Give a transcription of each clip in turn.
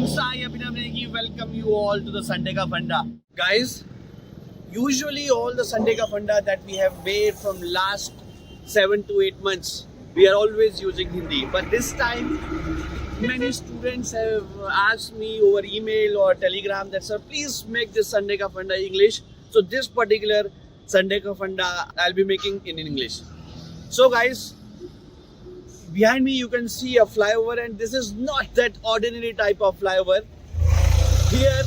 Friends, I Abhinav welcome you all to the Sunday Ka Funda. Guys, usually all the Sunday Ka Funda that we have made from last 7 to 8 months, we are always using Hindi. But this time, many students have asked me over email or telegram that, sir, please make this Sunday Ka Funda English. So this particular Sunday Ka Funda I'll be making in English. So guys, behind me you can see a flyover, and this is not that ordinary type of flyover. Here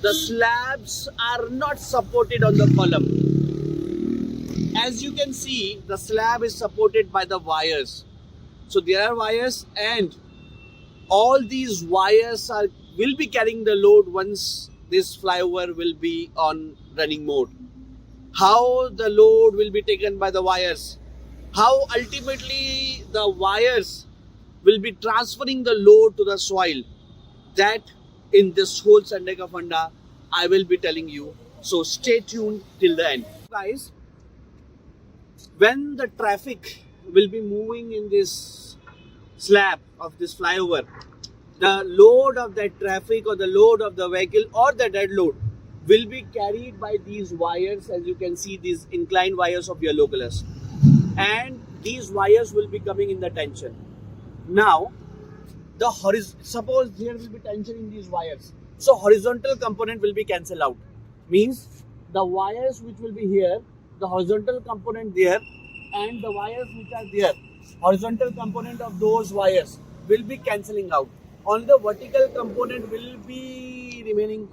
the slabs are not supported on the column. As you can see, the slab is supported by the wires. So there are wires, and all these wires will be carrying the load once this flyover will be on running mode. How the load will be taken by the wires, how ultimately the wires will be transferring the load to the soil, that in this whole Sunday Ka Funda I will be telling you. So stay tuned till the end. Guys, when the traffic will be moving in this slab of this flyover, the load of that traffic or the load of the vehicle or the dead load will be carried by these wires. As you can see, these inclined wires of yellow colors, and these wires will be coming in the tension. Now suppose there will be tension in these wires, so horizontal component will be cancelled out, means the wires which will be here, the horizontal component there, and the wires which are there, horizontal component of those wires will be cancelling out. Only the vertical component will be remaining,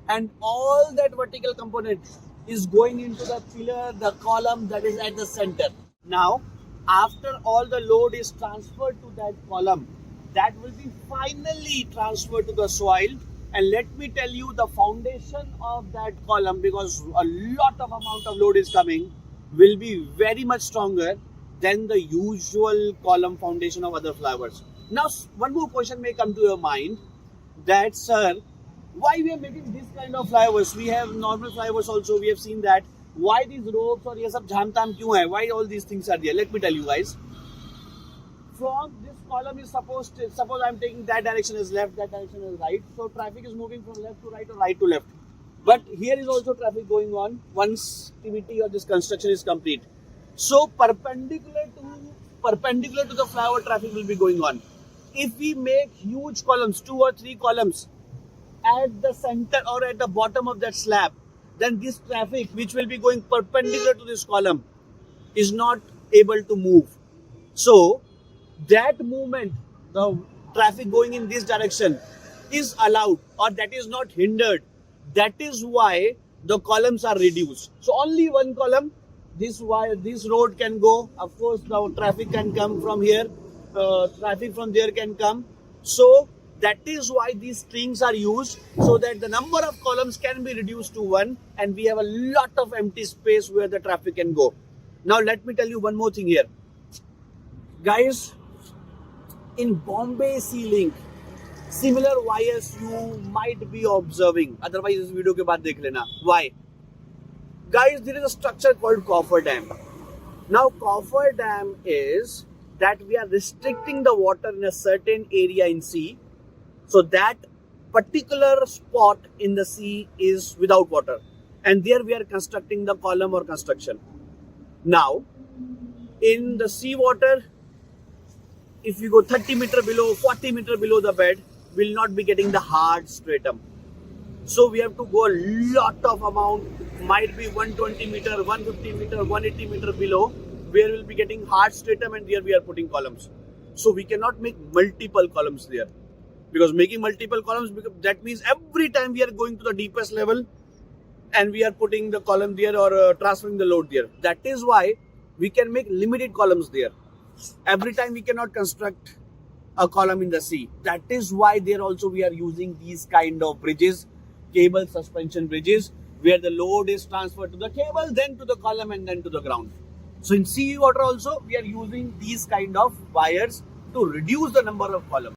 and all that vertical component is going into the pillar, the column that is at the center. Now, after all the load is transferred to that column, that will be finally transferred to the soil. And let me tell you, the foundation of that column, because a lot of amount of load is coming, will be very much stronger than the usual column foundation of other flyovers. Now, one more question may come to your mind, that, sir, why we are making this kind of flyovers? We have normal flyovers also, we have seen that. Why these ropes or ये सब झाम-ताम क्यों है? Why all these things are there? Let me tell you guys. From this column is suppose I'm taking that direction as left, that direction as right. So traffic is moving from left to right or right to left. But here is also traffic going on once activity or this construction is complete. So perpendicular to the flyover, traffic will be going on. If we make huge columns, 2 or 3 columns at the center or at the bottom of that slab, then this traffic which will be going perpendicular to this column is not able to move. So that movement, the traffic going in this direction, is allowed, or that is not hindered. That is why the columns are reduced. So only one column, this road can go. Of course, the traffic can come from here, traffic from there can come. So that is why these strings are used, so that the number of columns can be reduced to 1, and we have a lot of empty space where the traffic can go. Now let me tell you one more thing here. Guys, in Bombay Sea Link, similar wires you might be observing. Otherwise, this video ke baad dekh lena. Why? Guys, there is a structure called coffer dam. Now, coffer dam is that we are restricting the water in a certain area in sea. So that particular spot in the sea is without water, and there we are constructing the column or construction. Now, in the sea water, if you go 30 meter below, 40 meter below the bed, we will not be getting the hard stratum. So we have to go a lot of amount, might be 120 meter, 150 meter, 180 meter below, where we will be getting hard stratum, and there we are putting columns. So we cannot make multiple columns there, because making multiple columns, that means every time we are going to the deepest level and we are putting the column there or transferring the load there. That is why we can make limited columns there. Every time we cannot construct a column in the sea. That is why there also we are using these kind of bridges, cable suspension bridges, where the load is transferred to the cable, then to the column, and then to the ground. So in sea water also we are using these kind of wires to reduce the number of columns.